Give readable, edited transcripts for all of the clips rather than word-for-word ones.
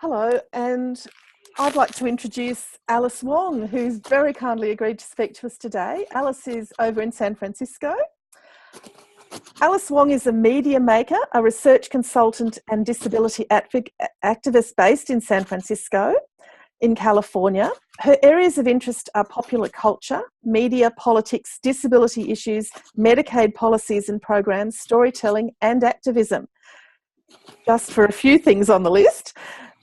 Hello, and I'd like to introduce Alice Wong, who's very kindly agreed to speak to us today. Alice is over in San Francisco. Alice Wong is a media maker, a research consultant and disability activist based in San Francisco, in California. Her areas of interest are popular culture, media, politics, disability issues, Medicaid policies and programs, storytelling and activism. Just for a few things on the list.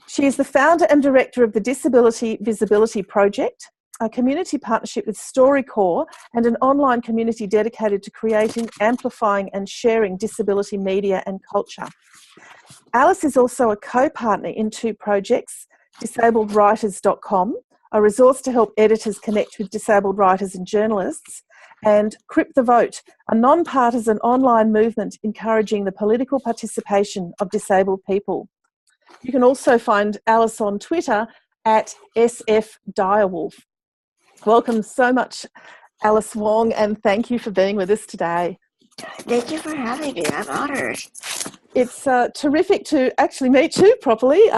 She is the founder and director of the Disability Visibility Project, a community partnership with StoryCorps and an online community dedicated to creating, amplifying and sharing disability media and culture. Alice is also a co-partner in two projects, disabledwriters.com, a resource to help editors connect with disabled writers and journalists, and Crip the Vote, a non-partisan online movement encouraging the political participation of disabled people. You can also find Alice on Twitter at @SFDirewolf. Welcome so much, Alice Wong, and thank you for being with us today. Thank you for having me. I'm honored. It's terrific to actually meet you properly,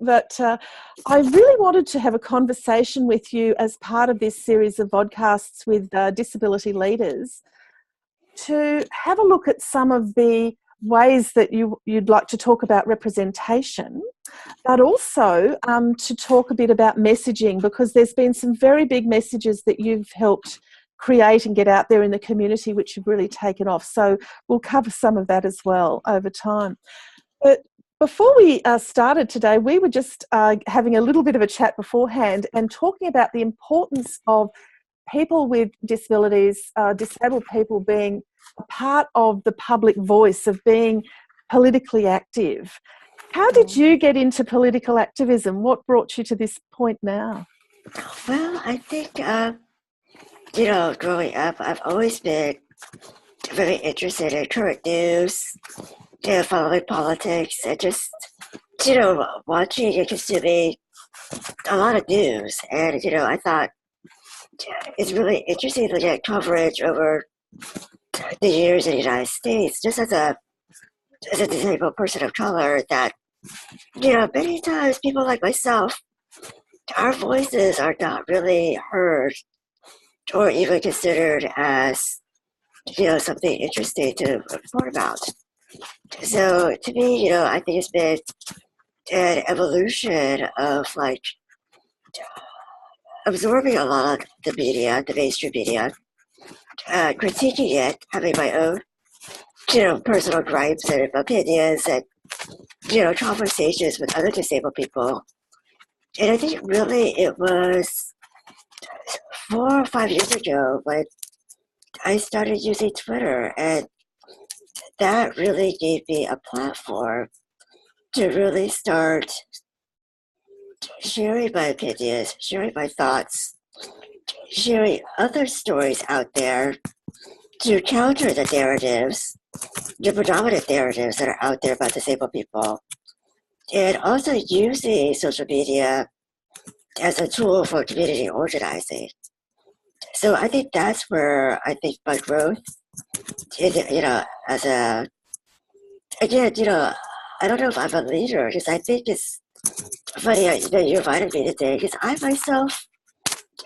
but I really wanted to have a conversation with you as part of this series of podcasts with disability leaders to have a look at some of the ways that you'd like to talk about representation, but also to talk a bit about messaging, because there's been some very big messages that you've helped create and get out there in the community which have really taken off. So we'll cover some of that as well over time. But before we started today, we were just having a little bit of a chat beforehand and talking about the importance of people with disabilities, disabled people being a part of the public voice, of being politically active. How did you get into political activism? What brought you to this point now? Well, I think, growing up, I've always been very interested in current news, following politics, and just, watching and consuming a lot of news. And, I thought it's really interesting to get coverage over the years in the United States, just as a disabled person of color, that, many times people like myself, our voices are not really heard or even considered as, something interesting to report about. So to me, I think it's been an evolution of absorbing a lot of the media, the mainstream media, critiquing it, having my own, personal gripes and opinions and, conversations with other disabled people. And I think really it was 4 or 5 years ago when I started using Twitter, and that really gave me a platform to really start sharing my opinions, sharing my thoughts, sharing other stories out there to counter the narratives, the predominant narratives that are out there about disabled people, and also using social media as a tool for community organizing. So I think that's where I think my growth, as a, again, I don't know if I'm a leader, because I think it's funny that you invited me today, because I myself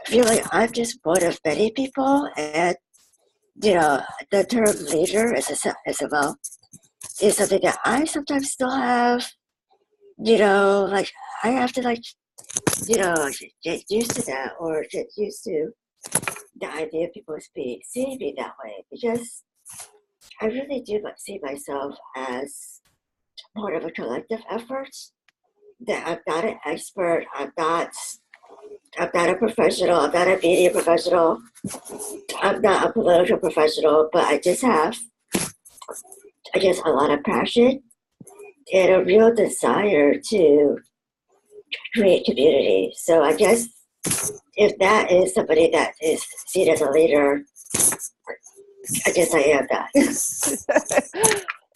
feel like I'm just one of many people, and, the term leader is something that I sometimes still have, I have to get used to that, or get used to the idea of people seeing me that way, because I really do see myself as part of a collective effort, that I'm not an expert, I'm not a professional, I'm not a media professional, I'm not a political professional, but I just have, a lot of passion and a real desire to create community. So I guess if that is somebody that is seen as a leader, I guess I am that.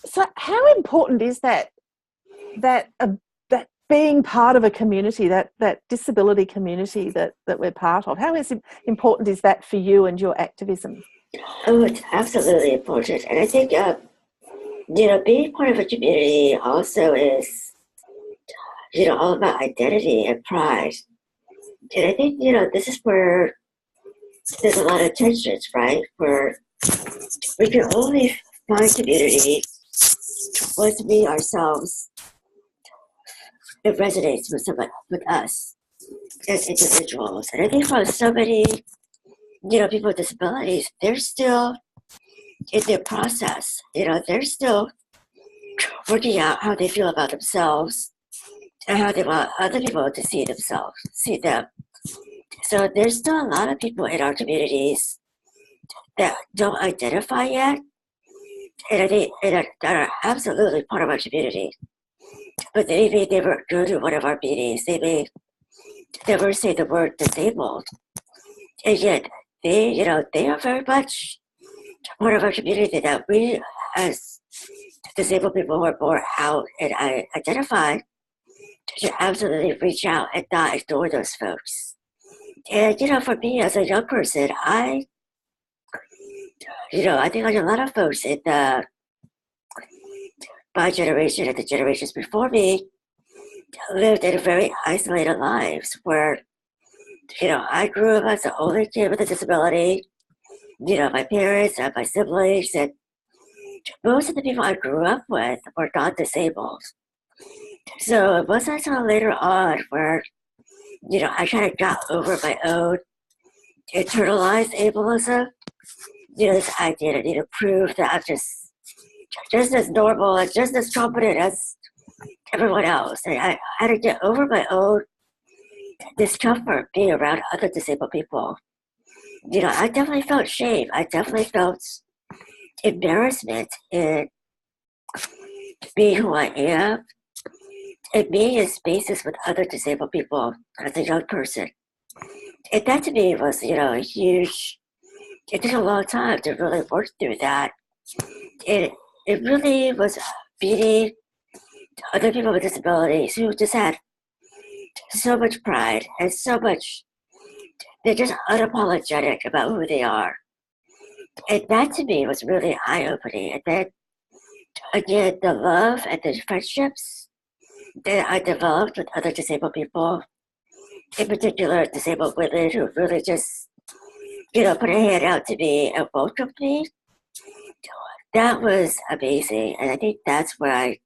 So how important is that being part of a community, that disability community that we're part of? How important is that for you and your activism? Oh, it's absolutely important. And I think, being part of a community also is all about identity and pride. And I think, this is where there's a lot of tensions, right? Where we can only find community once we ourselves, it resonates with someone, with us as individuals. And I think for so many, people with disabilities, they're still in their process. They're still working out how they feel about themselves and how they want other people to see them. So there's still a lot of people in our communities that don't identify yet, and I think that are absolutely part of our community. But they may never go to one of our meetings. They may never say the word disabled, and yet they are very much part of our community that we, as disabled people who are born out and I identify, should absolutely reach out and not ignore those folks. And for me as a young person, I think like a lot of folks in my generation and the generations before me lived in very isolated lives where, I grew up as the only kid with a disability. My parents and my siblings and most of the people I grew up with were not disabled. So it wasn't until later on where, I kind of got over my own internalized ableism. This idea that I need to prove that I'm just as normal and just as competent as everyone else. And I had to get over my own discomfort being around other disabled people. I definitely felt shame. I definitely felt embarrassment in being who I am and being in spaces with other disabled people as a young person. And that to me was, a huge, it took a long time to really work through that. It really was beating other people with disabilities who just had so much pride and so much, they're just unapologetic about who they are. And that to me was really eye-opening. And then, again, the love and the friendships that I developed with other disabled people, in particular disabled women who really just, put a hand out to me and welcomed me, that was amazing. And I think that's where I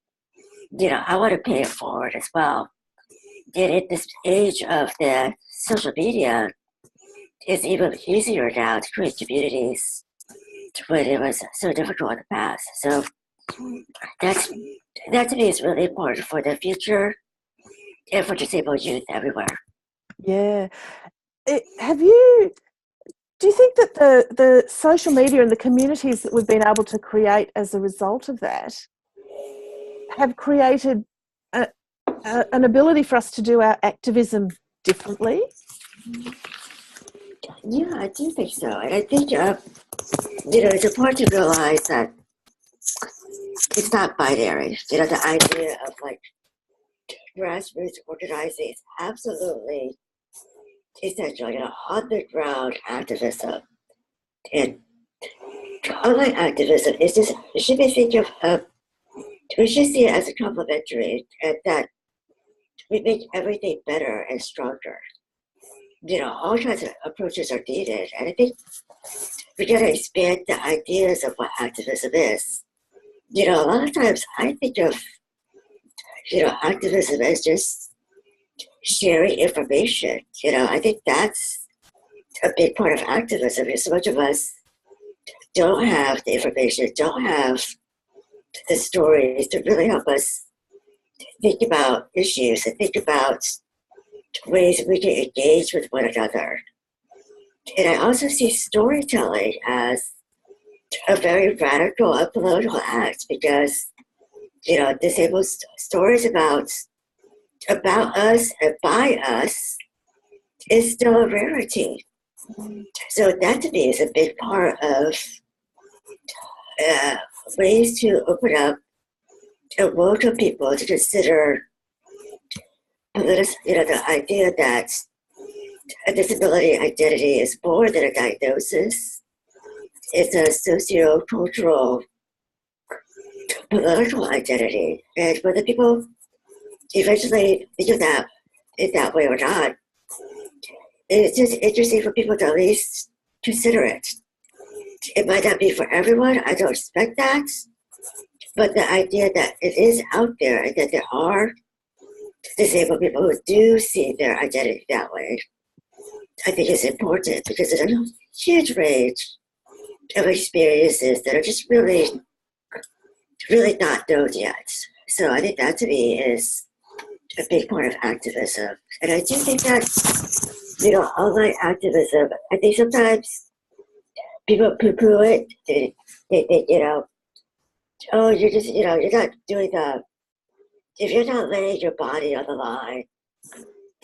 want to pay it forward as well. And in this age of the social media, it's even easier now to create communities when it was so difficult in the past. So that to me is really important for the future and for disabled youth everywhere. Yeah. Do you think that the social media and the communities that we've been able to create as a result of that have created an ability for us to do our activism differently? Yeah, I do think so. And I think, it's important to realize that it's not binary. The idea of like grassroots organizing is absolutely essential, on the ground activism. And online activism is just, it should be thinking of, we should see it as a complementary and that we make everything better and stronger. All kinds of approaches are needed. And I think we got to expand the ideas of what activism is. A lot of times I think of, activism as just sharing information. I think that's a big part of activism. So much of us don't have the information, don't have the stories to really help us think about issues and think about ways we can engage with one another. And I also see storytelling as a very radical and political act because, disabled stories about us and by us is still a rarity. So that to me is a big part of ways to open up and welcome people to consider the idea that a disability identity is more than a diagnosis. It's a socio-cultural, political identity. And whether people eventually do that in that way or not, it's just interesting for people to at least consider it. It might not be for everyone, I don't expect that, but the idea that it is out there and that there are disabled people who do see their identity that way, I think is important because there's a huge range of experiences that are just really, really not known yet. So I think that to me is a big part of activism. And I do think that, online activism, I think sometimes people poo-poo it. They think, oh, you're just, you're not doing if you're not laying your body on the line,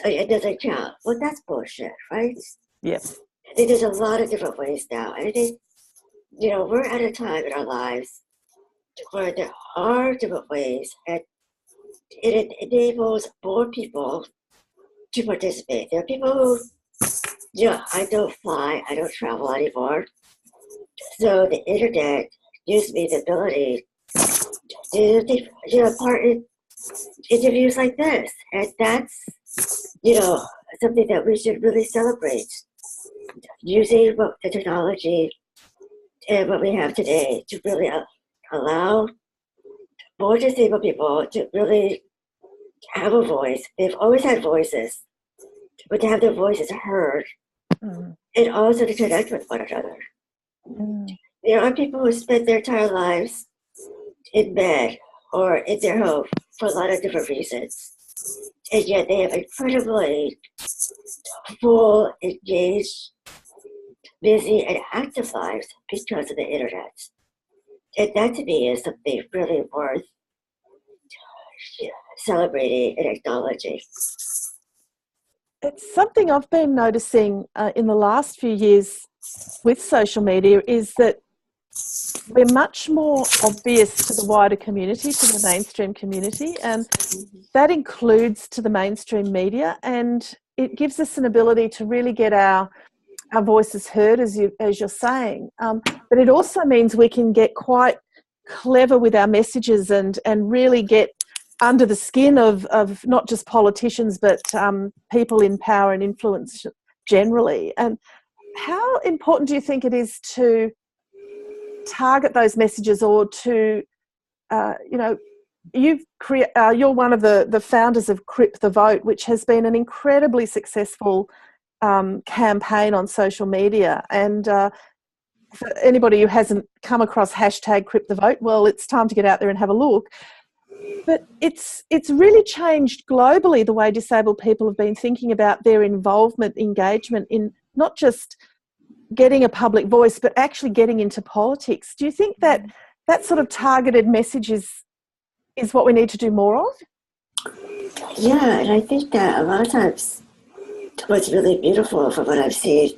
it doesn't count. Well, that's bullshit, right? Yes. I think there's a lot of different ways now. And I think, we're at a time in our lives where there are different ways, and it enables more people to participate. There are people who, I don't fly, I don't travel anymore. So the internet gives me the ability to take part in interviews like this. And that's, something that we should really celebrate. Using the technology and what we have today to really allow more disabled people to really have a voice. They've always had voices, but to have their voices heard and also to connect with one another. There are people who spend their entire lives in bed or in their home for a lot of different reasons, and yet they have incredibly full, engaged, busy, and active lives because of the internet. And that to me is something really worth celebrating and acknowledging. It's something I've been noticing in the last few years with social media is that we're much more obvious to the wider community, to the mainstream community, and that includes to the mainstream media, and it gives us an ability to really get our voices heard, as you're saying. But it also means we can get quite clever with our messages and really get under the skin of not just politicians but people in power and influence generally. And how important do you think it is to target those messages, or to, you're one of the founders of Crip the Vote, which has been an incredibly successful campaign on social media. And for anybody who hasn't come across hashtag Crip the Vote, well, it's time to get out there and have a look. But it's really changed globally the way disabled people have been thinking about their involvement, engagement in not just getting a public voice, but actually getting into politics. Do you think that sort of targeted message is what we need to do more of? Yeah, and I think that a lot of times what's really beautiful from what I've seen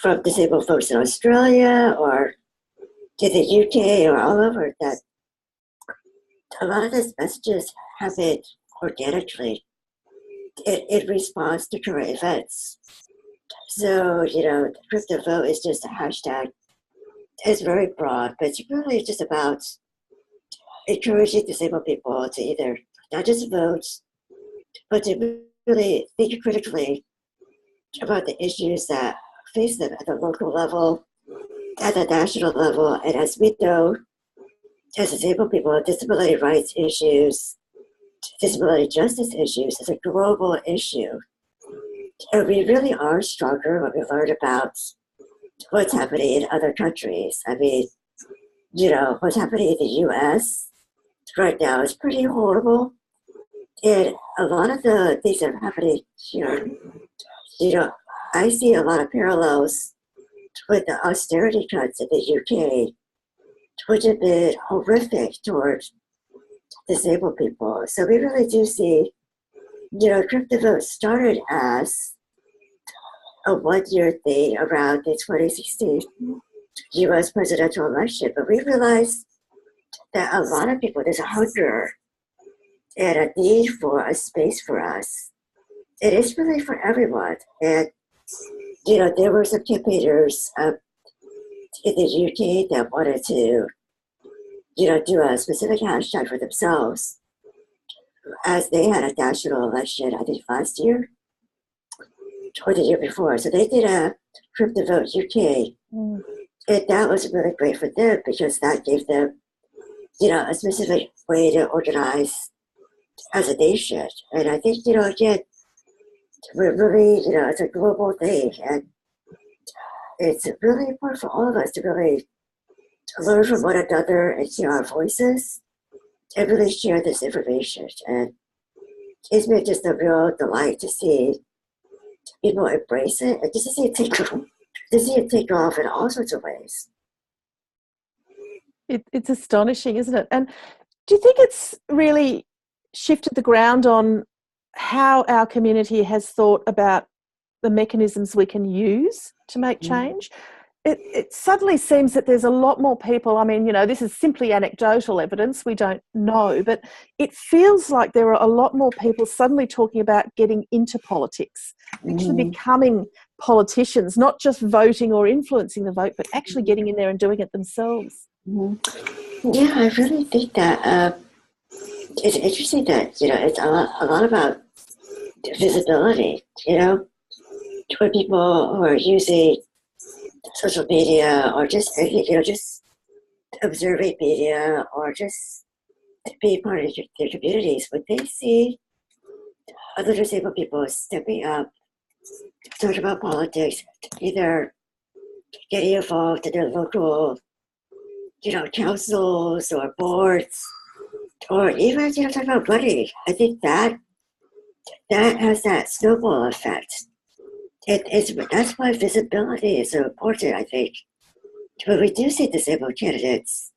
from disabled folks in Australia or to the UK or all over, that a lot of these messages happen organically in response to current events. So, the crypto vote is just a hashtag. It's very broad, but it's really just about encouraging disabled people to either not just vote, but to really think critically about the issues that face them at the local level, at the national level, and as we know, as disabled people, disability rights issues, disability justice issues is a global issue. And we really are stronger when we learn about what's happening in other countries. I mean, what's happening in the US right now is pretty horrible. And a lot of the things that are happening here, I see a lot of parallels with the austerity cuts in the UK, which have been horrific towards disabled people. So we really do see, crypto vote started as a one-year thing around the 2016 US presidential election, but we realized that a lot of people, there's a hunger and a need for a space for us. It is really for everyone. And, there were some campaigners in the UK that wanted to, do a specific hashtag for themselves. as they had a national election, I think last year or the year before. So they did a Crypto Vote UK. Mm. And that was really great for them because that gave them, a specific way to organize as a nation. And I think, again, we're really, it's a global thing. And it's really important for all of us to really learn from one another and hear our voices and really share this information. And it's been just a real delight to see people embrace it and just to see it take off in all sorts of ways. It's astonishing, isn't it? And do you think it's really shifted the ground on how our community has thought about the mechanisms we can use to make change? It suddenly seems that there's a lot more people. I mean, this is simply anecdotal evidence. We don't know, but it feels like there are a lot more people suddenly talking about getting into politics, actually becoming politicians, not just voting or influencing the vote, but actually getting in there and doing it themselves. Yeah, I really think that it's interesting that, it's a lot about visibility, when people who are using social media or just, just observing media or just being part of their communities, when they see other disabled people stepping up, talking about politics, either getting involved in their local, councils or boards, or even, talking about money, I think that has that snowball effect. That's why visibility is so important, I think. When we do see disabled candidates,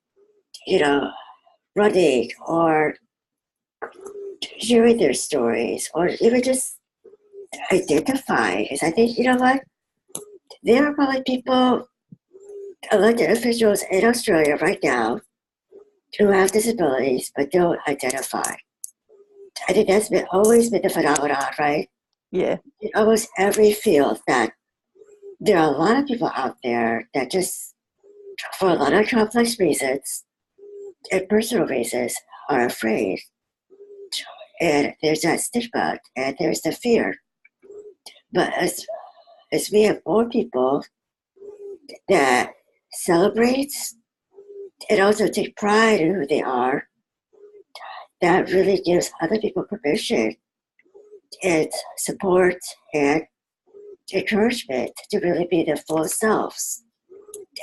running or sharing their stories or even just identifying, because I think, what? There are probably people, elected officials in Australia right now who have disabilities but don't identify. I think that's always been the phenomenon, right? Yeah. In almost every field, that there are a lot of people out there that just, for a lot of complex reasons and personal reasons, are afraid. And there's that stigma and there's the fear. But as we have more people that celebrate and also take pride in who they are, that really gives other people permission and support and encouragement to really be their full selves.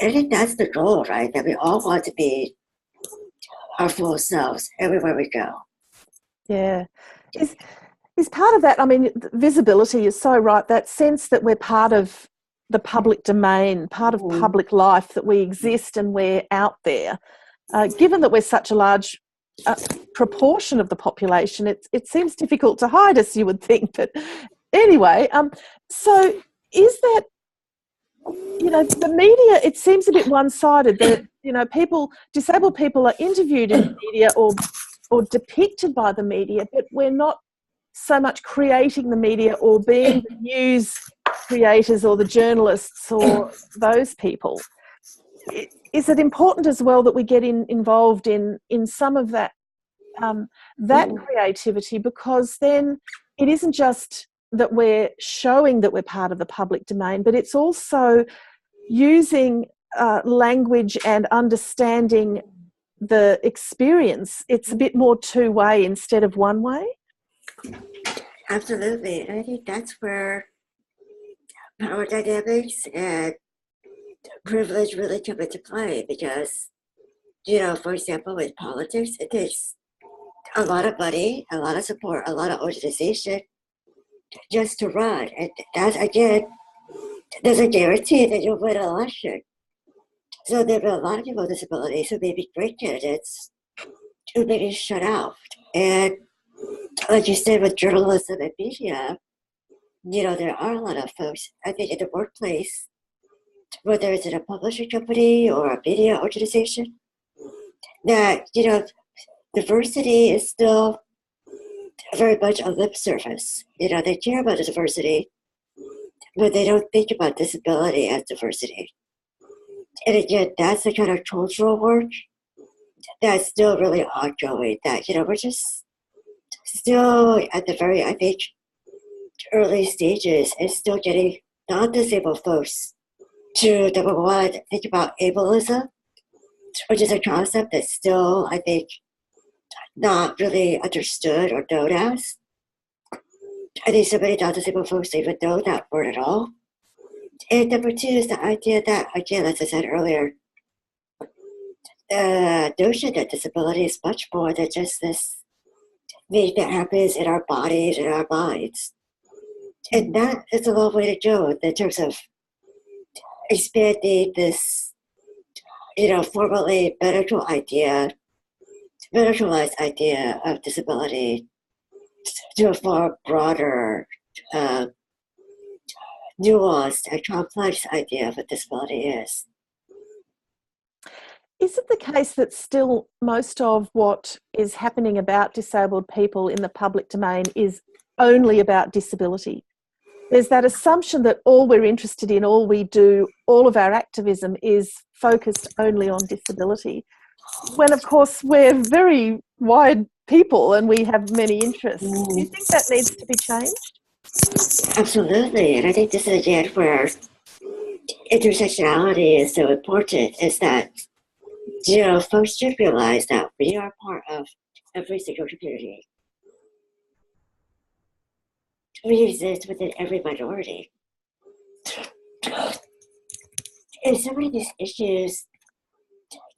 And I think that's the goal, right? That we all want to be our full selves everywhere we go. Yeah. Is part of that, I mean, visibility is so right, that sense that we're part of the public domain, part of public life, that we exist and we're out there. Given that we're such a large proportion of the population, it seems difficult to hide us, you would think. But anyway, so is that, the media, it seems a bit one-sided that, disabled people are interviewed in the media or depicted by the media, but we're not so much creating the media or being the news creators or the journalists or those people. Is it important as well that we get involved in some of that creativity, because then it isn't just that we're showing that we're part of the public domain, but it's also using language and understanding the experience. It's a bit more two-way instead of one-way. Absolutely. And I think that's where power dynamics and privilege really come into play, because, for example, with politics, it takes a lot of money, a lot of support, a lot of organization just to run. And that, again, doesn't guarantee that you'll win an election. So there are a lot of people with disabilities who may be great candidates who may be shut out. And like you said, with journalism and media, there are a lot of folks, I think, in the workplace, whether it's in a publishing company or a media organization, that, diversity is still very much a lip service. They care about the diversity, but they don't think about disability as diversity. And again, that's the kind of cultural work that's still really ongoing, that, we're just still at the very, I think, early stages, is still getting non-disabled folks to, number one, think about ableism, which is a concept that's still, I think, not really understood or known as. I think so many non-disabled folks don't even know that word at all. And number two is the idea that, again, as I said earlier, the notion that disability is much more than just this thing that happens in our bodies and our minds. And that is a long way to go in terms of expanding this, formerly medicalized idea of disability to a far broader, nuanced and complex idea of what disability is. Is it the case that still most of what is happening about disabled people in the public domain is only about disability? There's that assumption that all we're interested in, all we do, all of our activism is focused only on disability, when of course we're very wide people and we have many interests. Do you think that needs to be changed? Absolutely, and I think this is again where intersectionality is so important, is that folks should realize that we are part of every single community. We exist within every minority. And so many of these issues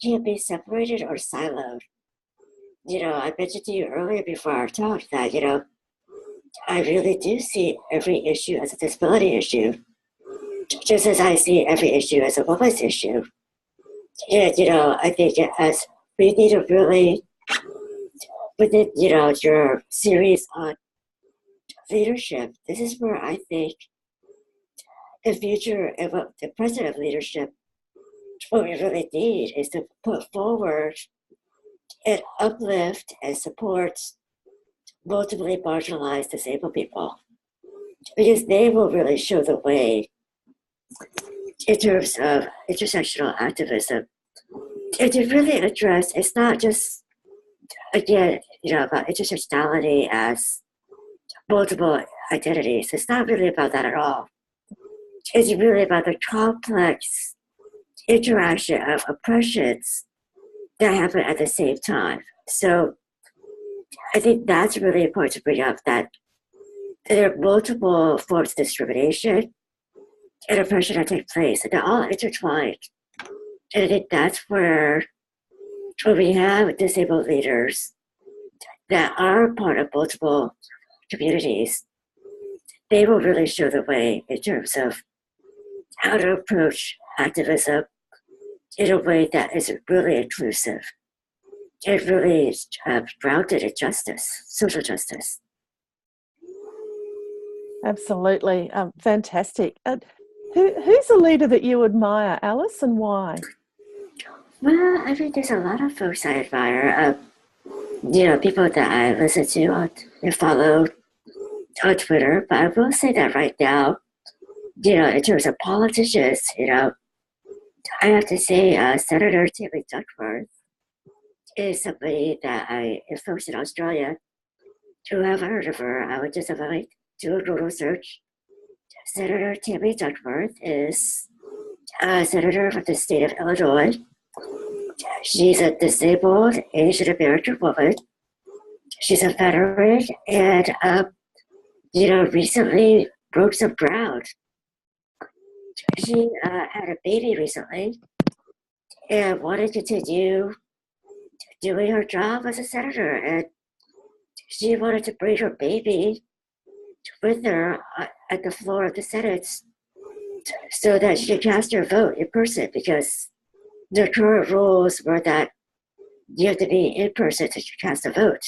can't be separated or siloed. I mentioned to you earlier before our talk that, I really do see every issue as a disability issue, just as I see every issue as a woman's issue. And, I think as we need to really, within, your series on leadership, this is where I think the future of the present of leadership, what we really need is to put forward and uplift and support multiply marginalized disabled people, because they will really show the way in terms of intersectional activism. And to really address, it's not just, again, about intersectionality as multiple identities. It's not really about that at all. It's really about the complex interaction of oppressions that happen at the same time. So I think that's really important to bring up, that there are multiple forms of discrimination and oppression that take place, and they're all intertwined. And I think that's where when we have disabled leaders that are part of multiple communities, they will really show the way in terms of how to approach activism in a way that is really inclusive and really grounded in justice, social justice. Absolutely. Fantastic. Who's a leader that you admire, Alice, and why? Well, I think there's a lot of folks I admire. People that I listen to and follow on Twitter. But I will say that right now, in terms of politicians, I have to say Senator Tammy Duckworth is somebody that if folks in Australia who haven't heard of her, I would just have to do a Google search. Senator Tammy Duckworth is a senator from the state of Illinois. She's a disabled Asian American woman. She's a veteran and, recently broke some ground. She had a baby recently and wanted to continue doing her job as a senator. And she wanted to bring her baby with her at the floor of the Senate so that she could cast her vote in person, because the current rules were that you have to be in person to cast a vote.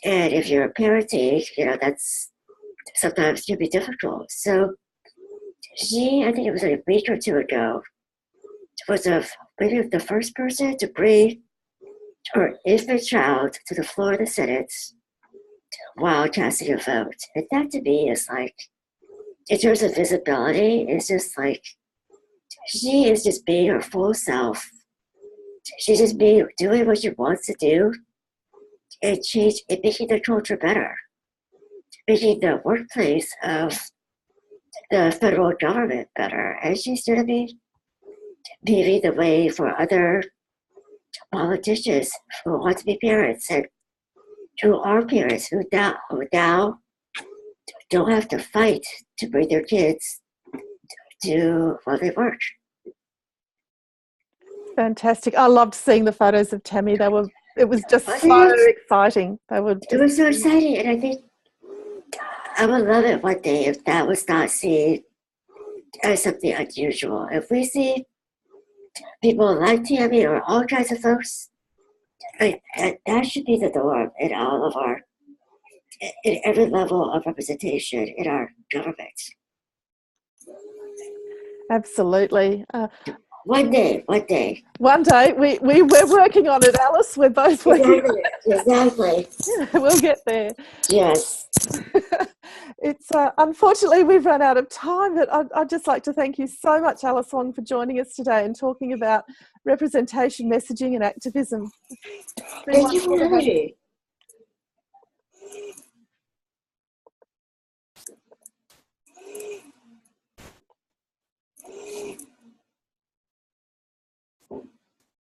And if you're parenting, that's sometimes can be difficult. So she, I think it was a week or two ago, was maybe the first person to bring her infant child to the floor of the Senate while casting a vote. And that to me is like, in terms of visibility, it's just like, she is just being her full self. She's just doing what she wants to do. making the culture better, making the workplace of the federal government better. And she's going to be paving the way for other politicians who want to be parents and who are parents who now don't have to fight to bring their kids to while they work. Fantastic. I loved seeing the photos of Tammy. It was just so exciting. It was so exciting, and I think I would love it one day if that was not seen as something unusual. If we see people like Tammy or all kinds of folks, that should be the norm in all of in every level of representation in our government. Absolutely. One day. One day. We're working on it, Alice. We're both working on it. Exactly. Yeah, we'll get there. Yes. It's unfortunately we've run out of time, but I'd just like to thank you so much, Alice Wong, for joining us today and talking about representation, messaging and activism. Thank you for having me.